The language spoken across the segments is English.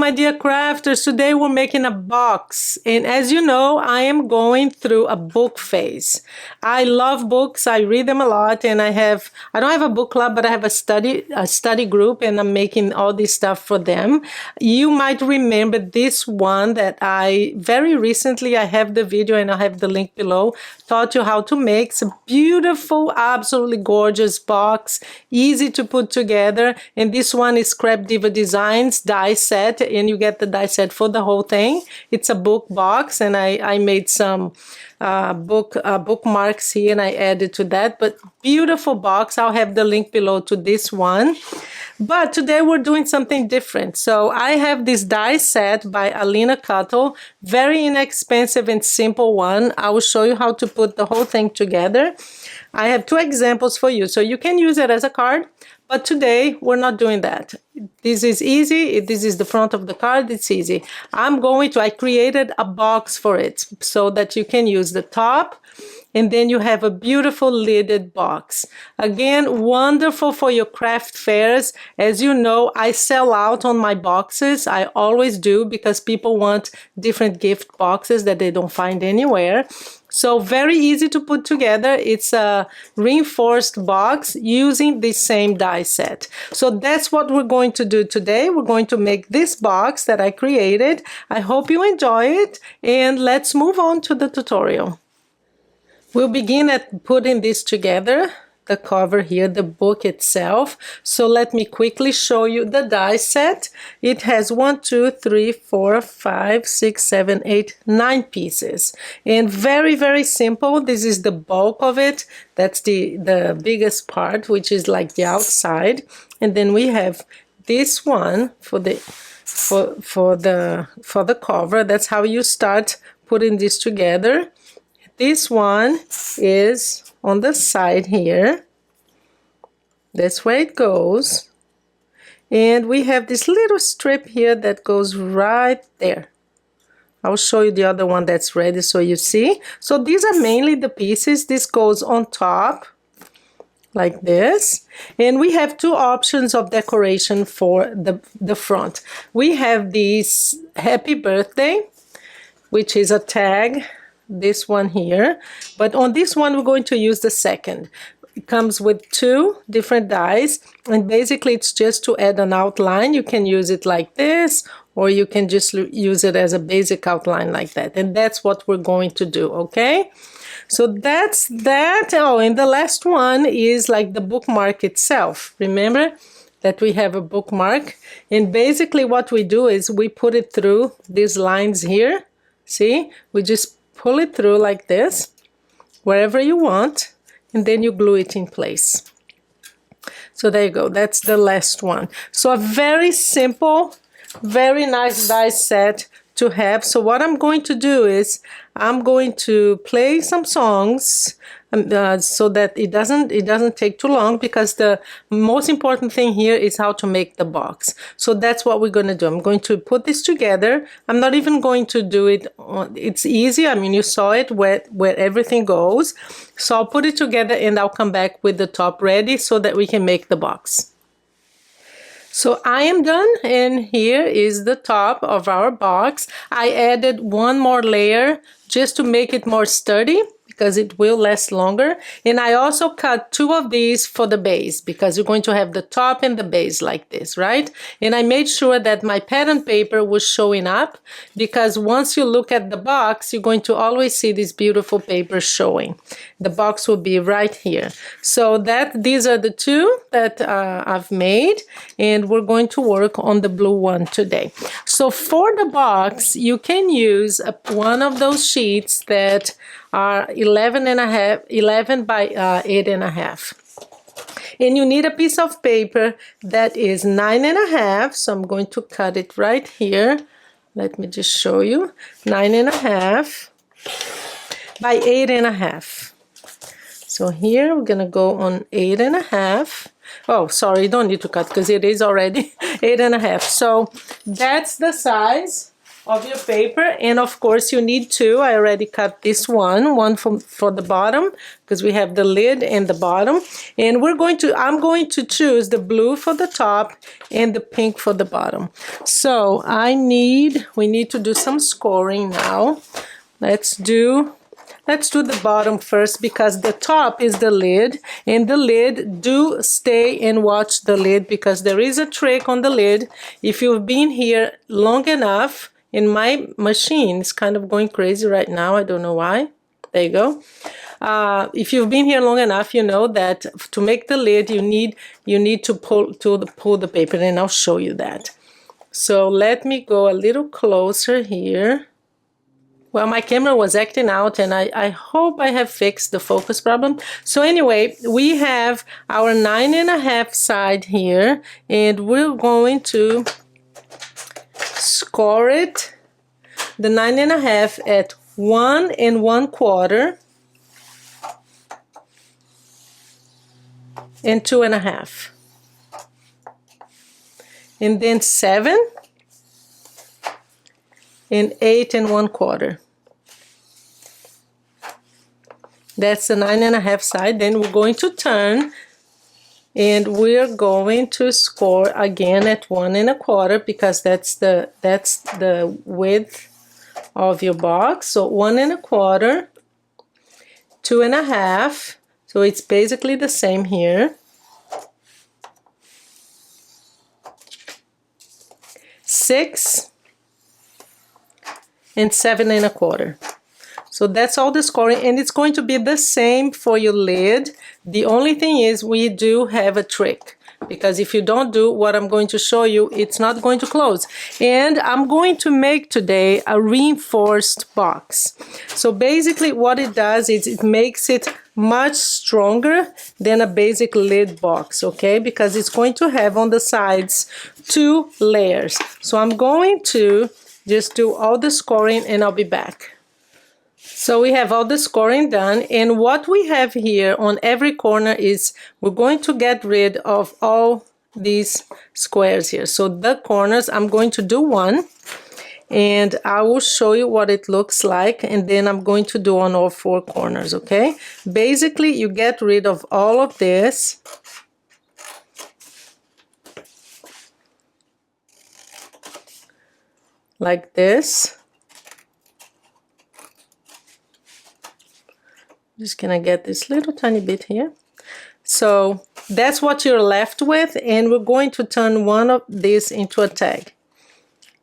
my dear crafters. Today we're making a box, and as you know, I am going through a book phase. I love books. I read them a lot, and I don't have a book club, but I have a study group, and I'm making all this stuff for them. You might remember this one that I very recently, I have the video and I have the link below, taught you how to make. It's a beautiful, absolutely gorgeous box, easy to put together. And this one is Scrap Diva Designs die set, and you get the die set for the whole thing. It's a book box, and I made some bookmarks here and I added to that, but beautiful box. I'll have the link below to this one. But today we're doing something different. So I have this die set by Alina Craft, very inexpensive and simple one. I will show you how to put the whole thing together. I have two examples for you, so you can use it as a card, but today we're not doing that. This is easy. This is the front of the card. It's easy. I created a box for it so that you can use the top, and then you have a beautiful lidded box. Again, wonderful for your craft fairs. As you know, I sell out on my boxes. I always do, because people want different gift boxes that they don't find anywhere. So very easy to put together. It's a reinforced box using the same die set. So that's what we're going to do today. We're going to make this box that I created. I hope you enjoy it, and let's move on to the tutorial. We'll begin at putting this together, the cover here, the book itself. So let me quickly show you the die set. It has 1, 2, 3, 4, 5, 6, 7, 8, 9 pieces. And very, very simple. This is the bulk of it. That's the biggest part, which is like the outside. And then we have this one for the cover. That's how you start putting this together. This one is on the side here. That's where it goes. And we have this little strip here that goes right there. I'll show you the other one that's ready so you see. So these are mainly the pieces. This goes on top like this. And we have two options of decoration for the front. We have this happy birthday, which is a tag. This one here, but on this one we're going to use the second. It comes with two different dies, and basically it's just to add an outline. You can use it like this, or you can just use it as a basic outline like that, and that's what we're going to do. Okay, so that's that. Oh, and the last one is like the bookmark itself. Remember that we have a bookmark, and basically what we do is we put it through these lines here. See, we just pull it through like this, wherever you want, and then you glue it in place. So there you go, that's the last one. So a very simple, very nice die set to have. So what I'm going to do is I'm going to play some songs so that it doesn't take too long, because the most important thing here is how to make the box. So that's what we're going to do. I'm going to put this together. I'm not even going to do it it's easy. I mean, you saw it where everything goes. So I'll put it together and I'll come back with the top ready so that we can make the box. So I am done, and here is the top of our box. I added one more layer just to make it more sturdy, because it will last longer. And I also cut two of these for the base, because you're going to have the top and the base like this, right? And I made sure that my pattern paper was showing up, because once you look at the box, you're going to always see this beautiful paper showing. The box will be right here. So these are the two that I've made, and we're going to work on the blue one today. So for the box, you can use one of those sheets that are 11 by 8.5. And you need a piece of paper that is 9.5. So I'm going to cut it right here. Let me just show you. 9.5 by 8.5. So here we're gonna go on 8.5. Oh, sorry, you don't need to cut because it is already 8.5. So that's the size of your paper, and of course you need two. I already cut this one for the bottom, because we have the lid and the bottom, and I'm going to choose the blue for the top and the pink for the bottom. So we need to do some scoring now. Let's do the bottom first, because the top is the lid, and the lid, do stay and watch the lid, because there is a trick on the lid. If you've been here long enough, in my machine, it's kind of going crazy right now, I don't know why. There you go. If you've been here long enough, you know that to make the lid, you need to pull the paper, and I'll show you that. So let me go a little closer here. Well, my camera was acting out, and I hope I have fixed the focus problem. So anyway, we have our 9.5 side here, and we're going to score it, the 9.5 at 1 1/4 and 2.5, and then 7 and 8 1/4. That's the 9.5 side. Then we're going to turn, and we're going to score again at 1 1/4, because that's the width of your box. So 1 1/4, 2.5. So it's basically the same here. 6 and 7 1/4. So that's all the scoring, and it's going to be the same for your lid. The only thing is we do have a trick, because if you don't do what I'm going to show you, it's not going to close. And I'm going to make today a reinforced box. So basically what it does is it makes it much stronger than a basic lid box, okay? Because it's going to have on the sides 2 layers. So I'm going to just do all the scoring, and I'll be back. So we have all the scoring done, and what we have here on every corner is we're going to get rid of all these squares here. So the corners, I'm going to do one, and I will show you what it looks like, and then I'm going to do on all 4 corners, okay? Basically, you get rid of all of this. Like this. Just gonna get this little tiny bit here. So that's what you're left with, and we're going to turn one of these into a tag.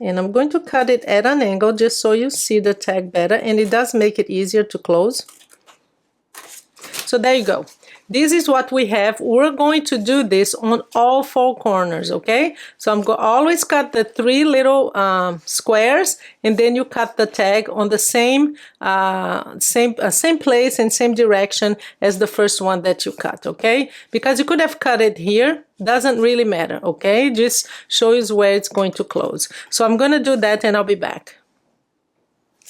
And I'm going to cut it at an angle just so you see the tag better, and it does make it easier to close. So there you go. This is what we have. We're going to do this on all 4 corners, okay? So I'm going to always cut the 3 little squares, and then you cut the tag on the same place and same direction as the first one that you cut, okay? Because you could have cut it here, doesn't really matter, okay? Just shows where it's going to close. So I'm going to do that, and I'll be back.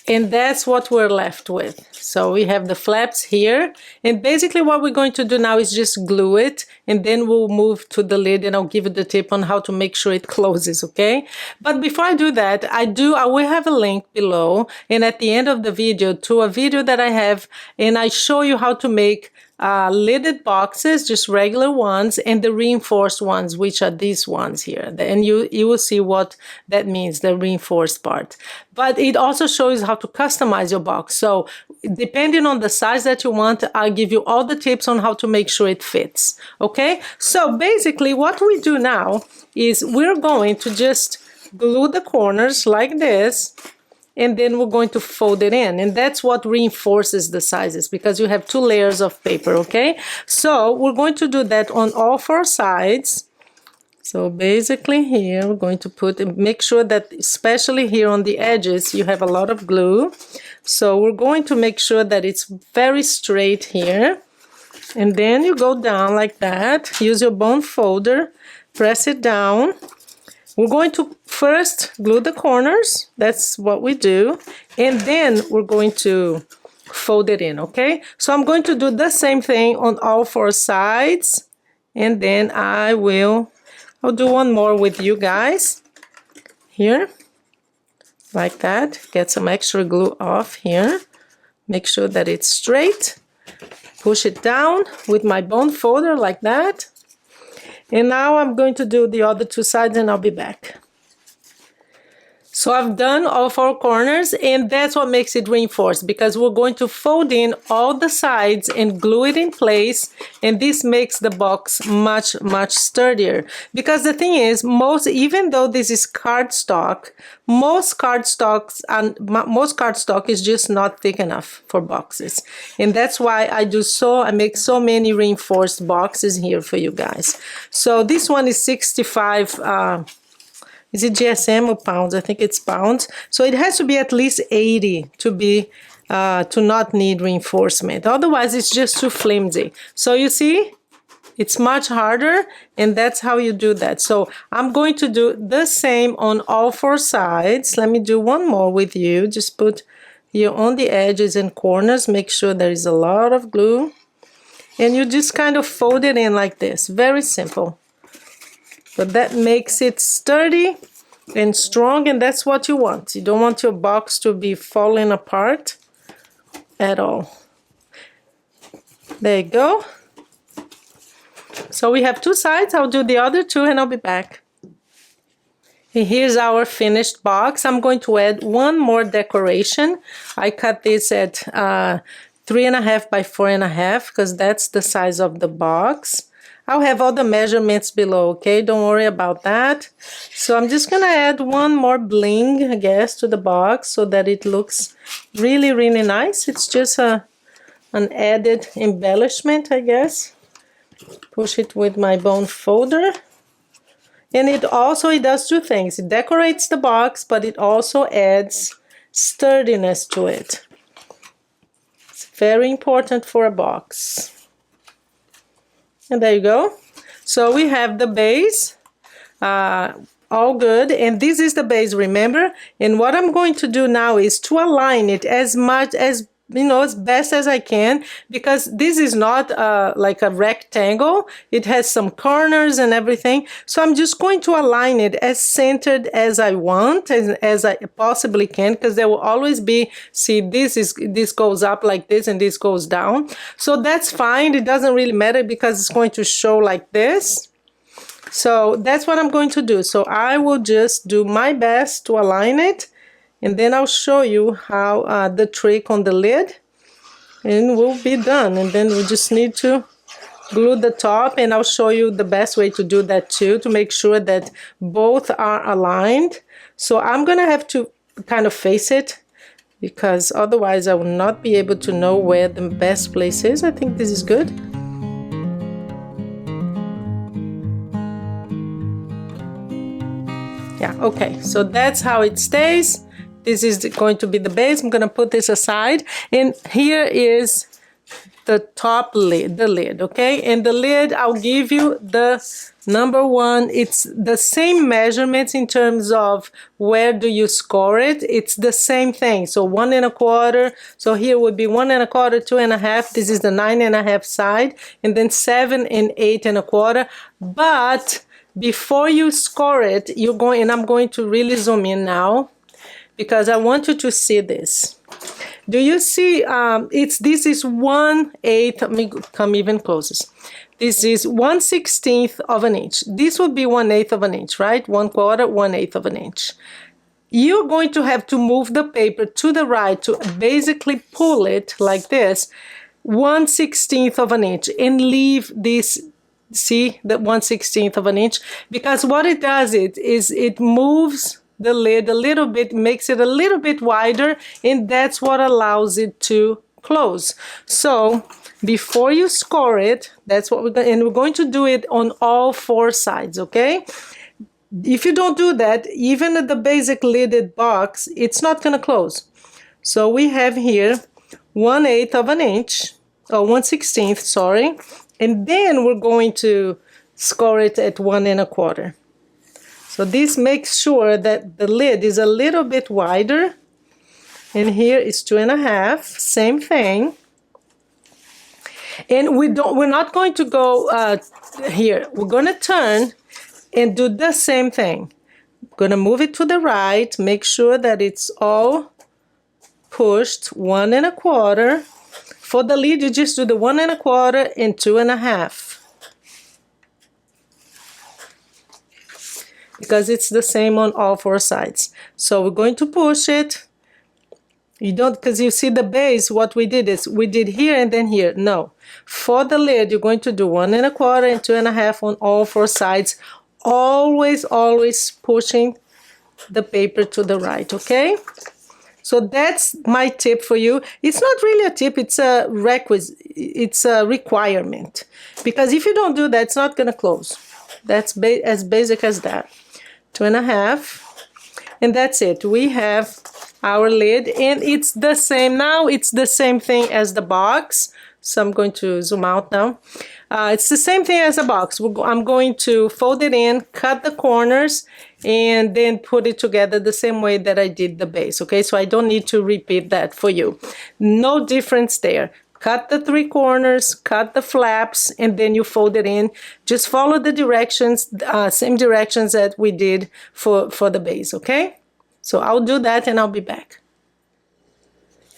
And that's what we're left with. So we have the flaps here, and basically what we're going to do now is just glue it, and then we'll move to the lid, and I'll give you the tip on how to make sure it closes, okay? But before I do that, I will have a link below and at the end of the video to a video that I have, and I show you how to make lidded boxes, just regular ones, and the reinforced ones, which are these ones here. And you will see what that means, the reinforced part. But it also shows how to customize your box. So depending on the size that you want, I'll give you all the tips on how to make sure it fits. Okay? So basically what we do now is we're going to just glue the corners like this, and then we're going to fold it in, and that's what reinforces the sizes, because you have 2 layers of paper, okay? So we're going to do that on all 4 sides. So basically here we're going to make sure that especially here on the edges you have a lot of glue. So we're going to make sure that it's very straight here, and then you go down like that. Use your bone folder, press it down. We're going to first glue the corners, that's what we do, and then we're going to fold it in, okay? So I'm going to do the same thing on all 4 sides, and then I'll do one more with you guys here. like that. Get some extra glue off here. Make sure that it's straight. Push it down with my bone folder like that. And now I'm going to do the other two sides and I'll be back. So I've done all 4 corners, and that's what makes it reinforced, because we're going to fold in all the sides and glue it in place, and this makes the box much sturdier. Because the thing is, even though this is cardstock, most cardstock is just not thick enough for boxes, and that's why I make so many reinforced boxes here for you guys. So this one is 65. Is it GSM or pounds? I think it's pounds. So it has to be at least 80 to not need reinforcement. Otherwise, it's just too flimsy. So you see, it's much harder, and that's how you do that. So I'm going to do the same on all 4 sides. Let me do one more with you. Just put here on the edges and corners. Make sure there is a lot of glue. And you just kind of fold it in like this. Very simple. But that makes it sturdy and strong, and that's what you want. You don't want your box to be falling apart at all. There you go. So we have 2 sides. I'll do the other 2 and I'll be back. And here's our finished box. I'm going to add one more decoration. I cut this at 3.5 by 4.5 because that's the size of the box. I'll have all the measurements below, okay? Don't worry about that. So I'm just gonna add one more bling, I guess, to the box so that it looks really nice. It's just an added embellishment, I guess. Push it with my bone folder. And it does 2 things. It decorates the box, but it also adds sturdiness to it. It's very important for a box. And there you go. So we have the base, all good. And this is the base, remember? And what I'm going to do now is to align it as much as, as best as I can, because this is not like a rectangle. It has some corners and everything. So I'm just going to align it as centered as I want, as I possibly can, because there will always be, see, this goes up like this and this goes down. So that's fine. It doesn't really matter because it's going to show like this. So that's what I'm going to do. So I will just do my best to align it. And then I'll show you how the trick on the lid, and we'll be done. And then we just need to glue the top, and I'll show you the best way to do that too, to make sure that both are aligned. So I'm gonna have to kind of face it, because otherwise I will not be able to know where the best place is. I think this is good. Yeah, okay, so that's how it stays. This is going to be the base. I'm going to put this aside. And here is the top lid, the lid, okay? And the lid, I'll give you the number 1. It's the same measurements in terms of where do you score it. It's the same thing. So 1 1/4. So here would be 1 1/4, 2 1/2. This is the 9 1/2 side. And then 7 and 8 1/4. But before you score it, and I'm going to really zoom in now, because I want you to see this. Do you see, this is 1/8, let me come even closer. This is 1/16 of an inch. This would be 1/8 of an inch, right? 1/4, 1/8 of an inch. You're going to have to move the paper to the right to basically pull it like this, 1/16 of an inch, and leave this, see, the 1/16 of an inch, because what it does is it moves the lid a little bit, makes it a little bit wider, and that's what allows it to close. So before you score it, that's what we're going, and we're going to do it on all 4 sides, okay? If you don't do that, even at the basic lidded box, it's not going to close. So we have here 1/8 of an inch, or 1/16, sorry, and then we're going to score it at 1 1/4. So this makes sure that the lid is a little bit wider. And here is 2 1/2, same thing. And we're not going to go here. We're going to turn and do the same thing. gonna move it to the right, make sure that it's all pushed 1 1/4. For the lid, you just do the 1 1/4 and 2 1/2. Because it's the same on all 4 sides. So we're going to push it. You don't, because you see the base, what we did is we did here and then here. No. For the lid, you're going to do 1 1/4 and 2 1/2 on all 4 sides. Always, always pushing the paper to the right, okay? So that's my tip for you. It's not really a tip, it's a requisite, it's a requirement. Because if you don't do that, it's not gonna close. That's as basic as that. 2 1/2, and that's it. We have our lid, and it's the same now. It's the same thing as the box. So I'm going to zoom out now. It's the same thing as a box. I'm going to fold it in, cut the corners, and then put it together the same way that I did the base, okay? So I don't need to repeat that for you. No difference there. Cut the 3 corners, cut the flaps, and then you fold it in. Just follow the directions, same directions that we did for the base, okay? So I'll do that and I'll be back.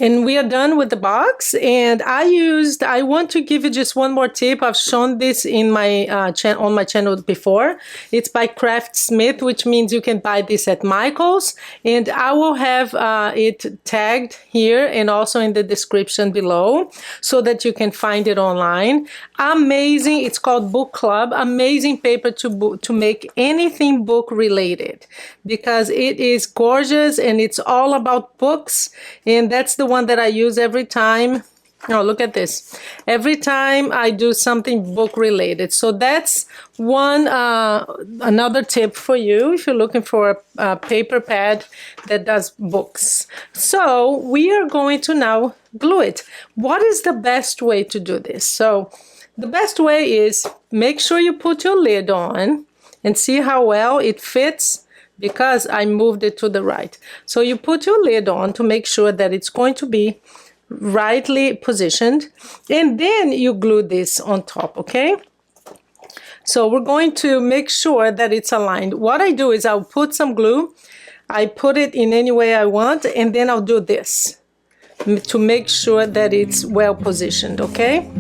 And we are done with the box, and I want to give you just one more tip. I've shown this in my on my channel before. It's by Craftsmith, which means you can buy this at Michael's, and I will have it tagged here and also in the description below so that you can find it online. Amazing. It's called Book Club. Amazing paper to make anything book related, because it is gorgeous and it's all about books, and that's the one that I use every time. Oh, look at this. Every time I do something book related. So that's one another tip for you if you're looking for a paper pad that does books. So we are going to now glue it. What is the best way to do this? So the best way is make sure you put your lid on and see how well it fits, because I moved it to the right. So you put your lid on to make sure that it's going to be rightly positioned, and then you glue this on top, okay? So we're going to make sure that it's aligned. What I do is I'll put some glue, I put it in any way I want, and then I'll do this to make sure that it's well positioned, okay?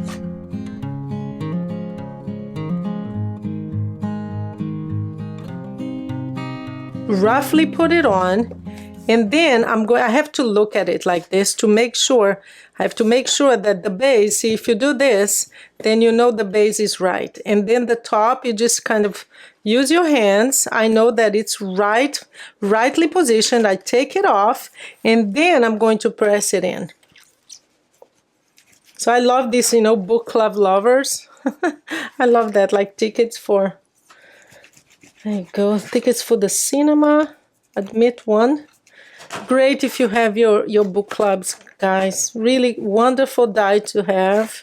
Roughly put it on, and then I have to look at it like this to make sure. I have to make sure that the base, see, if you do this, then you know the base is right. And then the top, you just kind of use your hands. I know that it's rightly positioned. I take it off, and then I'm going to press it in. So I love this, you know, book club lovers. I love that, like tickets for, there you go, tickets for the cinema, admit one. Great if you have your book clubs, guys. Really wonderful die to have.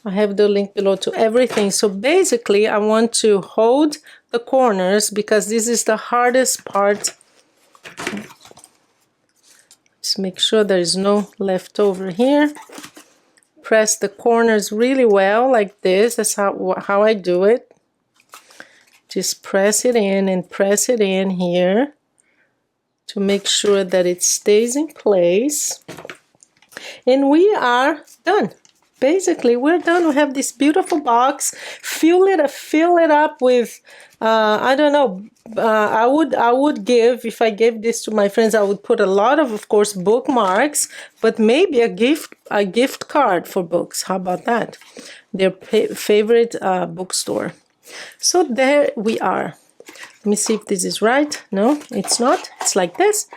I have the link below to everything. So basically, I want to hold the corners because this is the hardest part. Just make sure there is no leftover here. Press the corners really well like this. That's how I do it. Just press it in and press it in here to make sure that it stays in place. And we are done. Basically, we're done. We have this beautiful box. Fill it up with, I don't know, I would give, if I gave this to my friends, I would put a lot of course, bookmarks, but maybe a gift card for books. How about that? Their favorite bookstore. So there we are. Let me see if this is right. No, it's not. It's like this.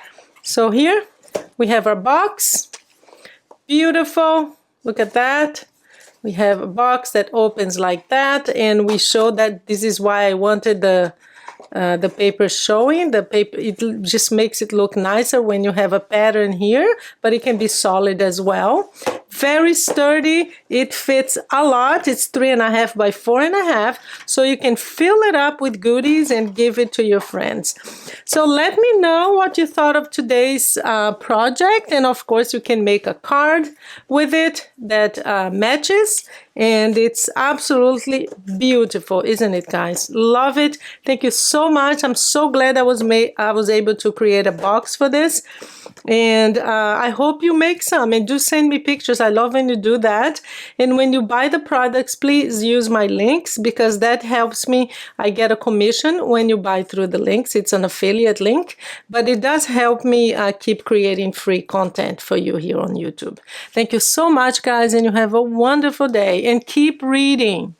So here we have our box. Beautiful. Look at that. We have a box that opens like that, and we show that this is why I wanted the paper showing. The paper, it just makes it look nicer when you have a pattern here, but it can be solid as well. Very sturdy. It fits a lot. It's 3.5 by 4.5, so you can fill it up with goodies and give it to your friends. So let me know what you thought of today's project, and of course you can make a card with it that matches, and it's absolutely beautiful, isn't it, guys? Love it. Thank you so much. I'm so glad I was able to create a box for this. And I hope you make some, and do send me pictures. I love when you do that. And when you buy the products, please use my links, because that helps me. I get a commission when you buy through the links. It's an affiliate link, but it does help me keep creating free content for you here on YouTube. Thank you so much, guys, and you have a wonderful day, and keep reading.